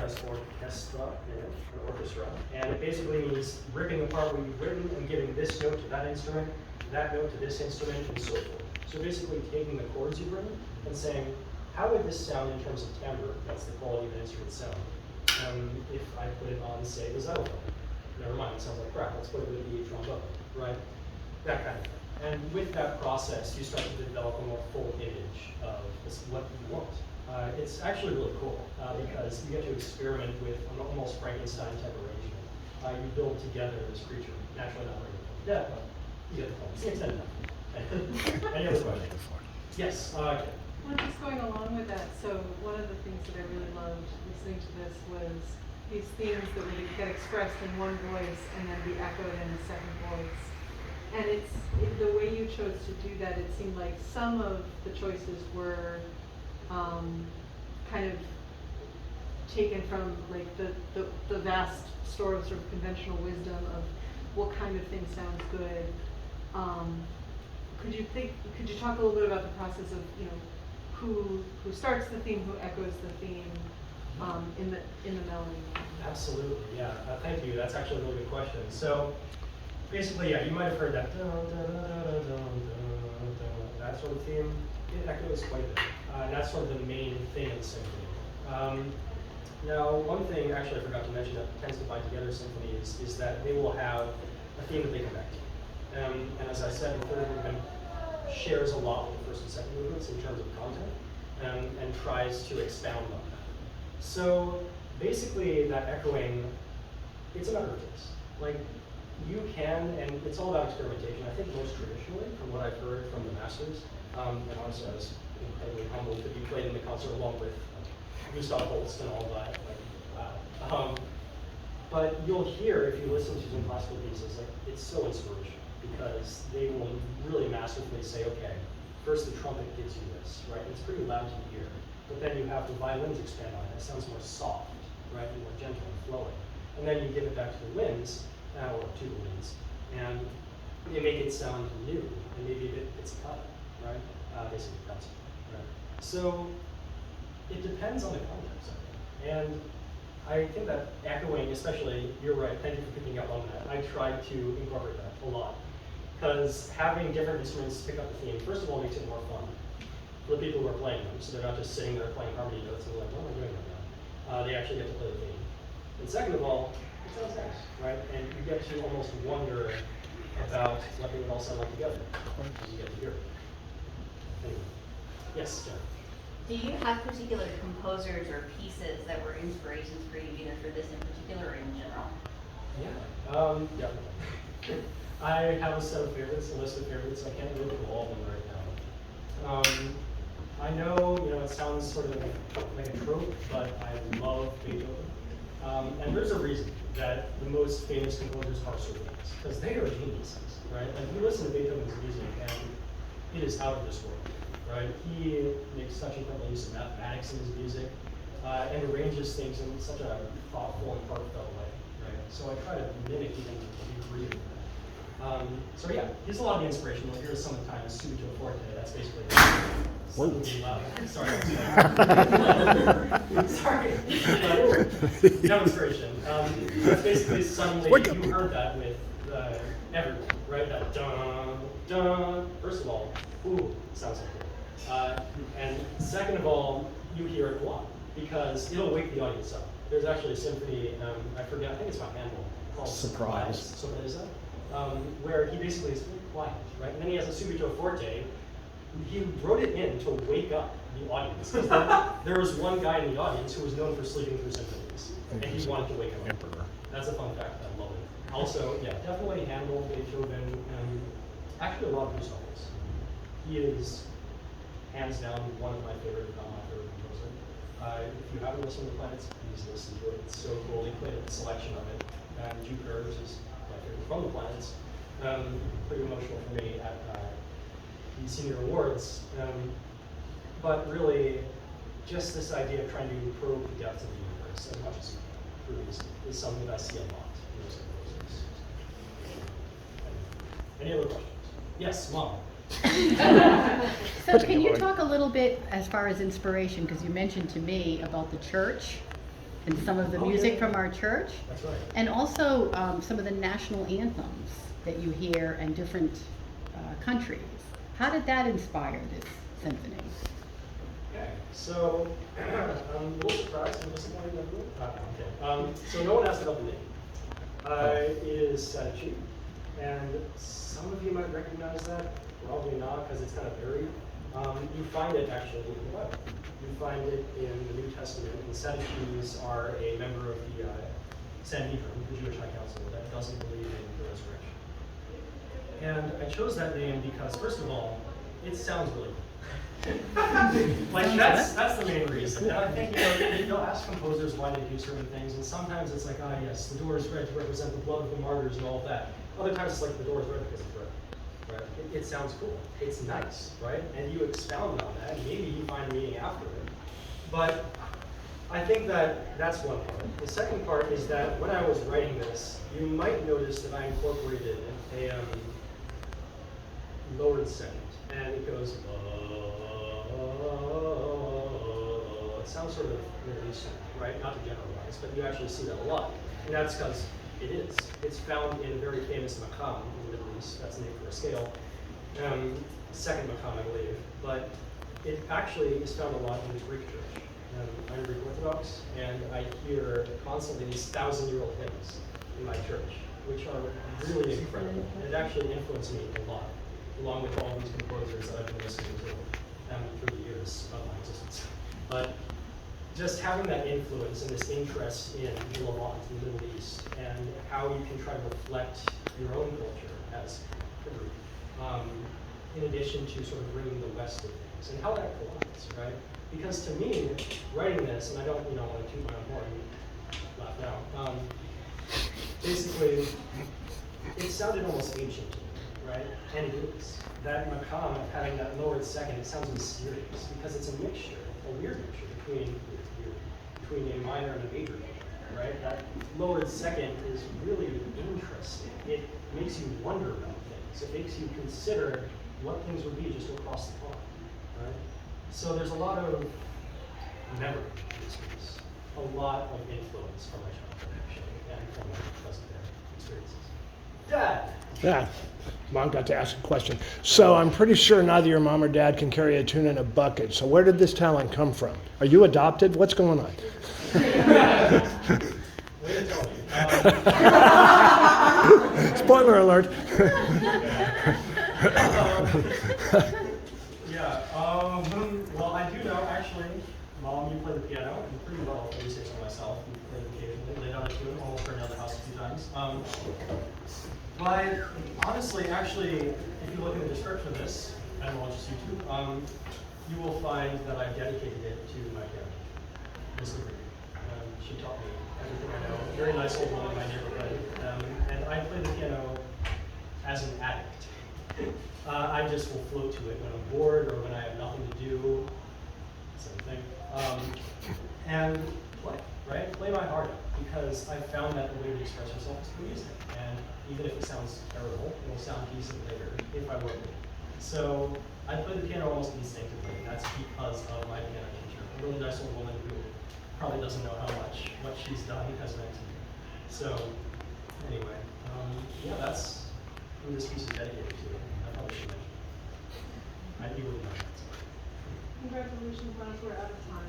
says orchestra, or orchestra, and it basically means ripping apart what you've written and giving this note to that instrument, that note to this instrument, and so forth. So basically taking the chords you've written and saying, how would this sound in terms of timbre, that's the quality of the instrument sound, if I put it on, say, the xylophone? Never mind, it sounds like crap, let's put it with the trombone, right? That kind of thing. And with that process, you start to develop a more full image of what you want. It's actually really cool because you get to experiment with an almost Frankenstein type arrangement. You build together this creature, naturally not ready to death, but you get the point. It's extended enough. Any other questions? Yes. Okay. Well, just going along with that, so one of the things that I really loved listening to this was these themes that would get expressed in one voice and then be echoed in a second voice. And the way you chose to do that, it seemed like some of the choices were kind of taken from like the vast store of sort of conventional wisdom of what kind of thing sounds good. Could you talk a little bit about the process of, you know, who starts the theme, who echoes the theme in the melody? Absolutely, yeah. Thank you. That's actually a really good question. So basically, yeah, you might have heard that that sort of theme. It echoes quite a bit. And that's sort of the main thing in the symphony. Now, one thing actually I forgot to mention that tends to bind together symphonies is that they will have a theme that they come back to. And as I said, the third movement shares a lot with the first and second movements in terms of content and tries to expound on that. So basically, that echoing, it's a matter of taste. Like, you can, and it's all about experimentation. I think most traditionally, from what I've heard from the masters, and honestly, I was incredibly humbled to be played in the concert along with Gustav Holst and all that. Like, wow. But you'll hear, if you listen to some classical pieces, like, it's so inspirational because they will really masterfully say, okay, first the trumpet gives you this, right? It's pretty loud to hear, but then you have the violins expand on it. It sounds more soft, right? And more gentle and flowing. And then you give it back to the winds, or to the winds, and they make it sound new, and maybe a bit pizzicato, right? Basically, that's right. So it depends on the context, I think. And I think that echoing, especially, you're right, thank you for picking up on that. I try to incorporate that a lot. Because having different instruments pick up the theme, first of all, makes it more fun for the people who are playing them. So they're not just sitting there playing harmony notes and they're like, what am I doing right now? They actually get to play the theme. And second of all, it sounds nice, right? And you get to almost wonder about what they would all sound like together. You get to hear it. Anyway. Yes, Jen. Do you have particular composers or pieces that were inspirations for you, either for this in particular or in general? Yeah. I have a set of favorites, a list of favorites. I can't really put all of them right now. I know, it sounds sort of like a trope, but I love Beethoven. And there's a reason that the most famous composers are so famous, because they are geniuses, right? And you listen to Beethoven's music, and it is out of this world. Right? He makes such incredible use of mathematics in his music and arranges things in such a thoughtful and heartfelt way. Right? So I try to mimic even the degree of that. So yeah, he's a lot of the inspiration. We'll hear some of the time Subito Forte. That's basically something loud. Sorry. No inspiration. That's basically suddenly you heard that with everyone, right? That dun dun. First of all, ooh, sounds like it. And second of all, you hear it a lot because it'll wake the audience up. There's actually a symphony, I forget, I think it's by Handel, called Surprise, where he basically is very quiet, right? And then he has a Subito Forte. He wrote it in to wake up the audience. There was one guy in the audience who was known for sleeping through symphonies, and he wanted to wake him up. That's a fun fact. I love it. Also, yeah, definitely Handel, Beethoven, and actually a lot of Gustav Holst. He is hands down one of my favorite, if not my favorite composer. If you haven't listened to Planets, please listen to it. It's so cool. They played a selection of it. Jupiter, which is my favorite from the Planets. Pretty emotional for me at the senior awards. But really, just this idea of trying to probe the depth of the universe as much as you can is something that I see a lot in those composers. Any other questions? Yes, Mom. So can you talk a little bit as far as inspiration, because you mentioned to me about the church and some of the Oh, music yeah. from our church. That's right. And also some of the national anthems that you hear in different countries. How did that inspire this symphony? Okay, so I'm a little surprised and disappointed in everyone. Okay. So no one asked about the name. It is Sadducee, and some of you might recognize that, probably not, because it's kind of buried. You find it actually in the Bible. You find it in the New Testament, and Sadducees are a member of the Sanhedrin, the Jewish High Council, that doesn't believe in the resurrection. And I chose that name because, first of all, it sounds really cool. Like that's the main reason. And I think you'll ask composers why they do certain things, and sometimes it's like, yes, the door is red to represent the blood of the martyrs and all of that. Other times it's like the door is red because it's red. Right? It sounds cool. It's nice, right? And you expound on that. Maybe you find meaning after it. But I think that that's one part. The second part is that when I was writing this, you might notice that I incorporated a lowered second, and it goes. It sounds sort of Middle Eastern, right? Not to generalize, but you actually see that a lot, and that's because it is. It's found in a very famous maqam in the Middle East. That's named for a scale. Second maqam, I believe, but it actually is found a lot in the Greek church. I'm Greek Orthodox, and I hear constantly these 1,000-year-old hymns in my church, which are really incredible. And it actually influenced me a lot, along with all these composers that I've been listening to through the years of my existence. But just having that influence and this interest in the Levant, the Middle East, and how you can try to reflect your own culture as a group, in addition to sort of bringing the West of things, and how that collides, right? Because to me, writing this, and I don't want to toot my own horn, laugh now, basically, it sounded almost ancient to me, right? And it is. That maqam, having that lowered second, it sounds mysterious, because it's a mixture, a weird mixture between a minor and a major major, right? That lowered second is really interesting. It makes you wonder about things. It makes you consider what things would be just across the pond, right? So there's a lot of memory in this piece, a lot of influence from my childhood, actually, and from my present day experiences. Dad! Yeah, Mom got to ask a question. So I'm pretty sure neither your mom or dad can carry a tune in a bucket. So where did this talent come from? Are you adopted? What's going on? Way to tell me. Spoiler alert. Well, I do know, actually, Mom, you play the piano, and pretty well, at least say so myself. You played occasionally, laid out a tune, almost burned down the house a few times. But honestly, actually, if you look in the description of this, and I'll just YouTube, you will find that I dedicated it to my piano, Miss Liberty. She taught me everything I know. Very nice old woman in my neighborhood. And I play the piano as an addict. I just will float to it when I'm bored or when I have nothing to do. Same thing. And play, right? Play my heart out, because I found that the way to express yourself is through music. And even if it sounds terrible, it will sound decent later if I work with it. So I play the piano almost instinctively. That's because of my piano teacher, a really nice old woman who probably doesn't know how much what she's done has meant to me. So anyway, yeah, that's who this piece is dedicated to. I probably should mention it. I do really know that. Congratulations, Lance, we're out of time.